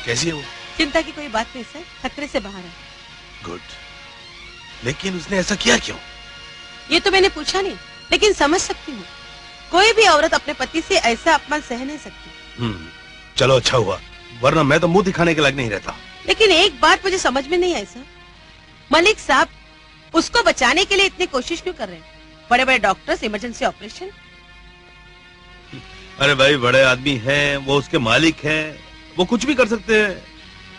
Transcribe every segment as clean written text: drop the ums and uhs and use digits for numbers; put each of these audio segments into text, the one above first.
कैसी है वो? चिंता की कोई बात नहीं सर, खतरे से बाहर है। गुड। लेकिन उसने ऐसा किया क्यों? ये तो मैंने पूछा नहीं, लेकिन समझ सकती हूँ। कोई भी औरत अपने पति से ऐसा अपमान सह नहीं सकती। चलो अच्छा हुआ, वरना मैं तो मुंह दिखाने के लायक नहीं रहता। लेकिन एक बात मुझे समझ में नहीं आई सर, मलिक साहब उसको बचाने के लिए इतनी कोशिश क्यों कर रहे हैं? बड़े बड़े डॉक्टर्स, इमरजेंसी ऑपरेशन। अरे भाई, बड़े आदमी हैं, वो उसके मालिक हैं, वो कुछ भी कर सकते हैं,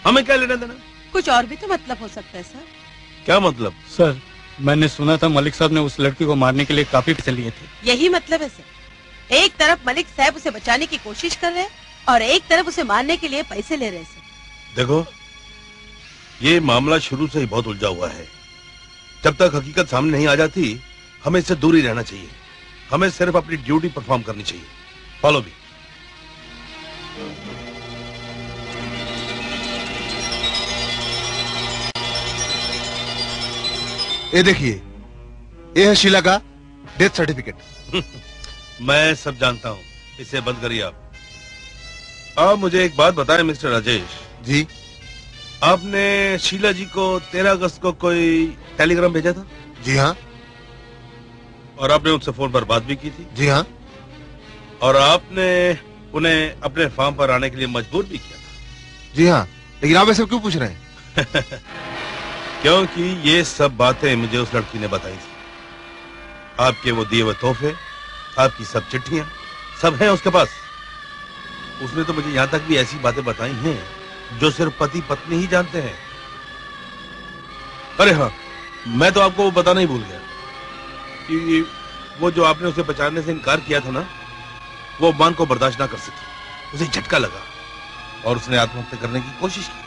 हमें क्या लेना देना? कुछ और भी तो मतलब हो सकता है सर। क्या मतलब? सर, मैंने सुना था मलिक साहब ने उस लड़की को मारने के लिए काफी पैसे लिए थे। यही मतलब है सर, एक तरफ मलिक साहब उसे बचाने की कोशिश कर रहे हैं और एक तरफ उसे मारने के लिए पैसे ले रहे हैं सर। देखो, ये मामला शुरू से ही बहुत उलझा हुआ है। जब तक हकीकत सामने नहीं आ जाती, हमें इससे दूर ही रहना चाहिए। हमें सिर्फ अपनी ड्यूटी परफॉर्म करनी चाहिए। Follow me. ये देखिए, ये है शीला का डेथ सर्टिफिकेट। मैं सब जानता हूँ, इसे बंद करिए आप मुझे एक बात बताएं मिस्टर राजेश जी। आपने शीला जी को 13 अगस्त को कोई टेलीग्राम भेजा था? जी हाँ। और आपने उनसे फोन पर बात भी की थी? जी हाँ। और आपने उन्हें अपने फार्म पर आने के लिए मजबूर भी किया था? जी हाँ। लेकिन आप ऐसे क्यों पूछ रहे हैं? क्योंकि ये सब बातें मुझे उस लड़की ने बताई थी। आपके वो दिए हुए तोहफे, आपकी सब चिट्ठियां, सब हैं उसके पास। उसने तो मुझे यहाँ तक भी ऐसी बातें बताई हैं जो सिर्फ पति पत्नी ही जानते हैं। अरे हाँ, मैं तो आपको वो बताना ही भूल गया कि वो जो आपने उसे बचाने से इनकार किया था ना, वो मान को बर्दाश्त ना कर सकी। उसे झटका लगा और उसने आत्महत्या करने की कोशिश की।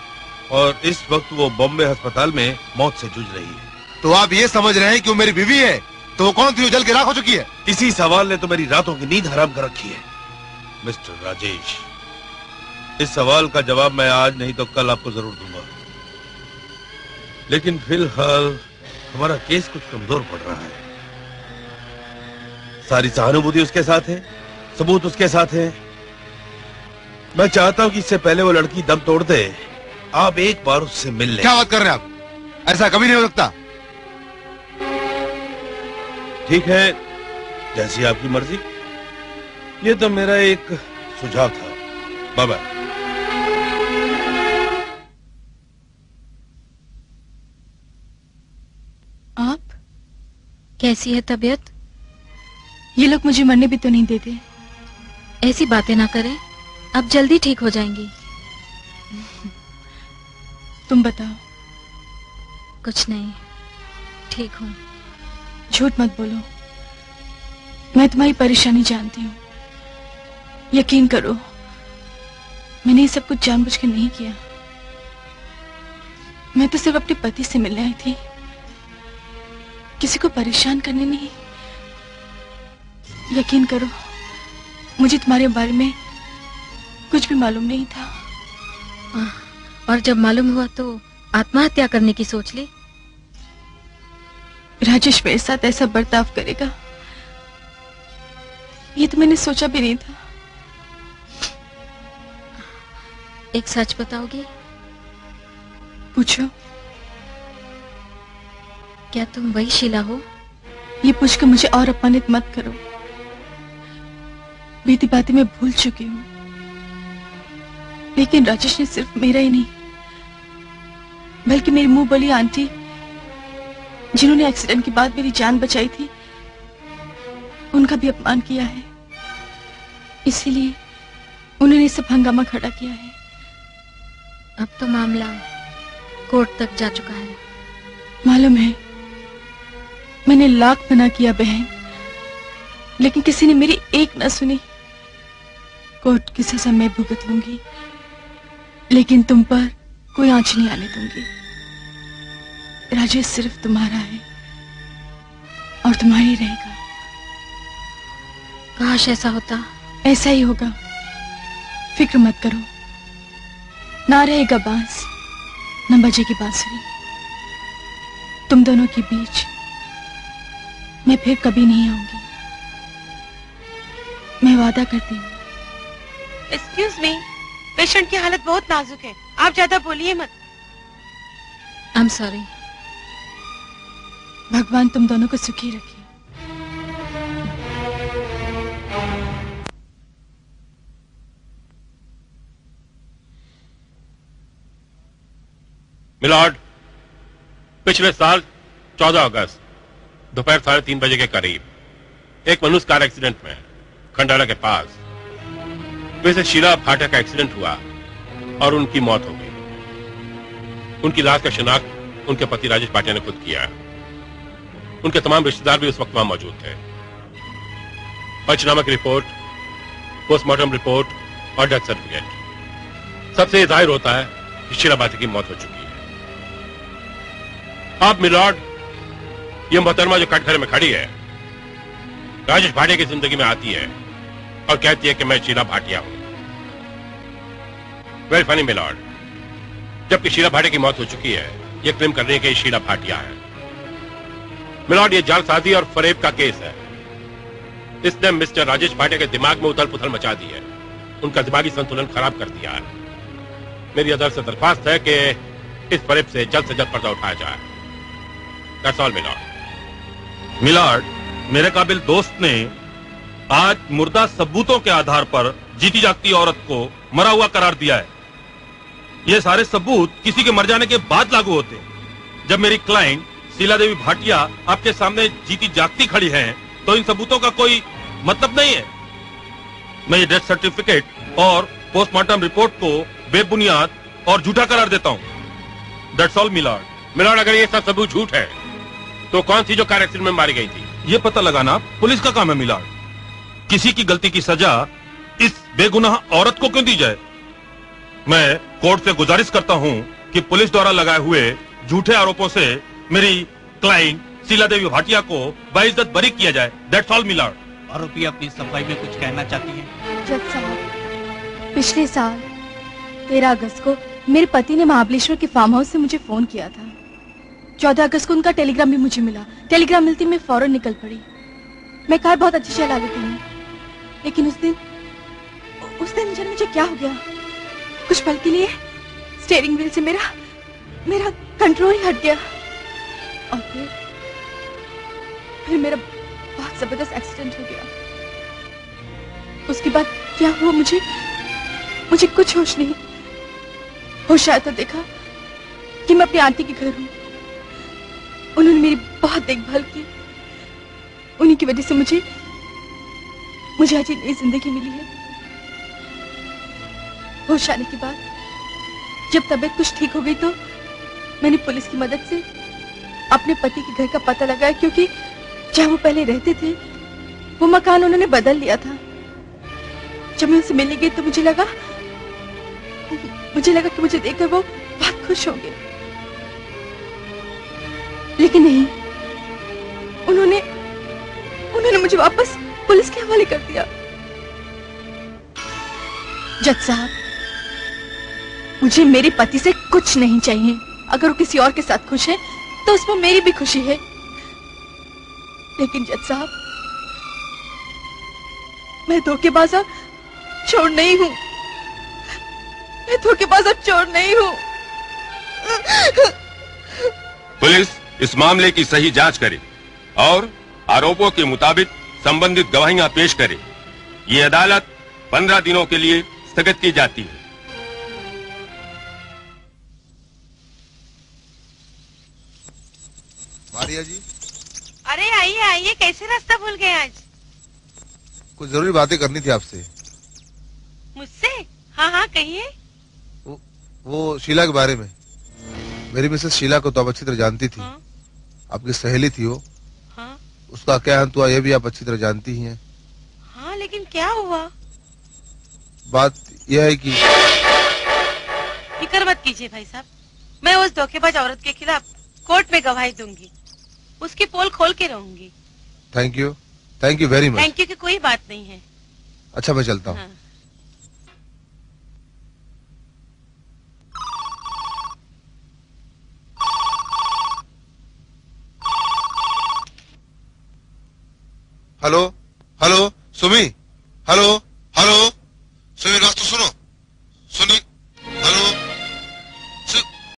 और इस वक्त वो बॉम्बे अस्पताल में मौत से जूझ रही है। तो आप ये समझ रहे हैं कि वो मेरी बीवी है? तो वो कौन थी? वो जल के राख हो चुकी है। इसी सवाल ने तो मेरी रातों की नींद हराम कर रखी है मिस्टर राजेश। इस सवाल का जवाब मैं आज नहीं तो कल आपको जरूर दूंगा। लेकिन फिलहाल हमारा केस कुछ कमजोर पड़ रहा है। सारी सहानुभूति उसके साथ है, सबूत उसके साथ है। मैं चाहता हूं कि इससे पहले वो लड़की दम तोड़ दे, आप एक बार उससे मिल लें। क्या बात कर रहे हैं आप? ऐसा कभी नहीं हो सकता। ठीक है, जैसी आपकी मर्जी। ये तो मेरा एक सुझाव था। Bye bye. आप कैसी है तबीयत? ये लोग मुझे मरने भी तो नहीं देते। ऐसी बातें ना करें, अब जल्दी ठीक हो जाएंगी। तुम बताओ। कुछ नहीं, ठीक हूँ। झूठ मत बोलो, मैं तुम्हारी परेशानी जानती हूँ। यकीन करो, मैंने ये सब कुछ जानबूझ कर नहीं किया। मैं तो सिर्फ अपने पति से मिलने आई थी, किसी को परेशान करने नहीं। यकीन करो, मुझे तुम्हारे बारे में कुछ भी मालूम नहीं था। और जब मालूम हुआ तो आत्महत्या करने की सोच ली? राजेश मेरे साथ ऐसा बर्ताव करेगा, ये तो मैंने सोचा भी नहीं था। एक सच बताओगी? पूछो। क्या तुम वही शीला हो? ये पूछकर मुझे और अपमानित मत करो। बीती बातें मैं भूल चुकी हूँ, लेकिन राजेश ने सिर्फ मेरा ही नहीं बल्कि मेरी मुंह बोली आंटी, जिन्होंने एक्सीडेंट के बाद मेरी जान बचाई थी, उनका भी अपमान किया है। इसीलिए उन्होंने सब हंगामा खड़ा किया है। अब तो मामला कोर्ट तक जा चुका है। मालूम है, मैंने लाख मना किया बहन, लेकिन किसी ने मेरी एक न सुनी। कोर्ट की सजा मैं भुगत लूंगी, लेकिन तुम पर कोई आंच नहीं आने दूंगी। राजेश सिर्फ तुम्हारा है और तुम्हारा ही रहेगा। काश ऐसा होता। ऐसा ही होगा, फिक्र मत करो। ना रहेगा बांस, न बजेगी बांसुरी। तुम दोनों के बीच मैं फिर कभी नहीं आऊंगी, मैं वादा करती हूँ। एक्सक्यूज मी, पेशेंट की हालत बहुत नाजुक है, आप ज्यादा बोलिए मत। I am sorry. भगवान तुम दोनों को सुखी रखे। मिलॉर्ड, पिछले साल 14 अगस्त दोपहर 3:30 बजे के करीब एक मनुष्य कार एक्सीडेंट में खंडाला के पास वैसे शीला भाटिया का एक्सीडेंट हुआ और उनकी मौत हो गई। उनकी लाश का शिनाख्त उनके पति राजेश भाटिया ने खुद किया। उनके तमाम रिश्तेदार भी उस वक्त वहां मौजूद थे। पंचनामा की रिपोर्ट, पोस्टमार्टम रिपोर्ट और डेथ सर्टिफिकेट सबसे जाहिर होता है कि शीला भाटिया की मौत हो चुकी है। अब मिलॉर्ड, ये मोहतरमा जो कटघरे में खड़ी है, राजेश भाटिया की जिंदगी में आती है और कहती है कि मैं शीला भाटिया हूं। वेरी फनी मिलॉर्ड, जबकि शीला भाटिया की मौत हो चुकी है, ये क्लेम कर रही है कि शीला भाटिया है। मिलॉर्ड, ये जालसाजी और फरेब का केस है। इसने मिस्टर राजेश भाटिया के दिमाग में उथल पुथल मचा दी है, उनका दिमागी संतुलन खराब कर दिया है। मेरी अदालत से दरख्वास्त है कि इस फरेब से जल्द पर्दा उठाया जाए। That's all, milord. मिलार्ड, मेरे काबिल दोस्त ने आज मुर्दा सबूतों के आधार पर जीती जागती औरत को मरा हुआ करार दिया है। ये सारे सबूत किसी के मर जाने के बाद लागू होते हैं। जब मेरी क्लाइंट शीला देवी भाटिया आपके सामने जीती जागती खड़ी है, तो इन सबूतों का कोई मतलब नहीं है। मैं ये डेथ सर्टिफिकेट और पोस्टमार्टम रिपोर्ट को बेबुनियाद और झूठा करार देता हूं। That's all milord. मिलॉर्ड, अगर ये सब सबूत झूठ है तो कौन सी जो कार एक्सीडेंट में मारी गई थी? ये पता लगाना पुलिस का काम है मिलॉर्ड। किसी की गलती की सजा इस बेगुनाह औरत को क्यों दी जाए? मैं कोर्ट से गुजारिश करता हूं कि पुलिस द्वारा लगाए हुए झूठे आरोपों से मेरी क्लाइंट शीला देवी भाटिया को बाइज्जत बरी किया जाए। That's all my lord. आरोपी अपनी सफाई में कुछ कहना चाहती है? जज साहब, पिछले साल 13 अगस्त को मेरे पति ने महाबलेश्वर के फार्म हाउस से मुझे फोन किया था। 14 अगस्त को उनका टेलीग्राम भी मुझे मिला। टेलीग्राम मिलती मैं फौरन निकल पड़ी। मैं कार बहुत अच्छी चला लेती हूँ, लेकिन उस दिन जाने मुझे क्या हो गया। कुछ पल के लिए स्टीयरिंग व्हील से मेरा कंट्रोल ही हट गया और फिर मेरा बहुत जबरदस्त एक्सीडेंट हो गया। उसके बाद क्या हुआ मुझे कुछ होश नहीं। होश आया तो देखा कि मैं अपनी आंटी के घर हूँ। उन्होंने मेरी बहुत देखभाल की। उन्हीं की वजह से मुझे आज नई जिंदगी मिली है। होश आने के बाद जब तबीयत कुछ ठीक हो गई तो मैंने पुलिस की मदद से अपने पति के घर का पता लगाया, क्योंकि जहाँ वो पहले रहते थे वो मकान उन्होंने बदल लिया था। जब मैं उनसे मिलने गई तो मुझे लगा कि मुझे देखकर वो बहुत खुश होंगे, लेकिन नहीं। उन्होंने मुझे वापस पुलिस के हवाले कर दिया। जज साहब, मुझे मेरे पति से कुछ नहीं चाहिए। अगर वो किसी और के साथ खुश है तो उसमें मेरी भी खुशी है। लेकिन जज साहब, मैं धोखेबाज और चोर नहीं हूं। मैं धोखेबाज और चोर नहीं हूं। पुलिस इस मामले की सही जांच करे और आरोपों के मुताबिक संबंधित गवाहियां पेश करे। ये अदालत 15 दिनों के लिए स्थगित की जाती है। मारिया जी, अरे आइए आइए, कैसे रास्ता भूल गए आज? कुछ जरूरी बातें करनी थी आपसे। मुझसे? हाँ हाँ कहिए। वो शीला के बारे में। मेरी मिसेस शीला को तो आप अच्छी तरह जानती थी। हाँ? आपकी सहेली थी वो। हाँ? उसका क्या अंत हुआ ये भी आप अच्छी तरह जानती ही हैं। हाँ, लेकिन क्या हुआ? बात यह है कि फिक्र मत कीजिए भाई साहब, मैं उस धोखेबाज औरत के खिलाफ कोर्ट में गवाही दूंगी। उसकी पोल खोल के रहूंगी। Thank you very much. Thank you की कोई बात नहीं है। अच्छा, मैं चलता हूँ। हाँ। Hello hello Sumi, hello hello.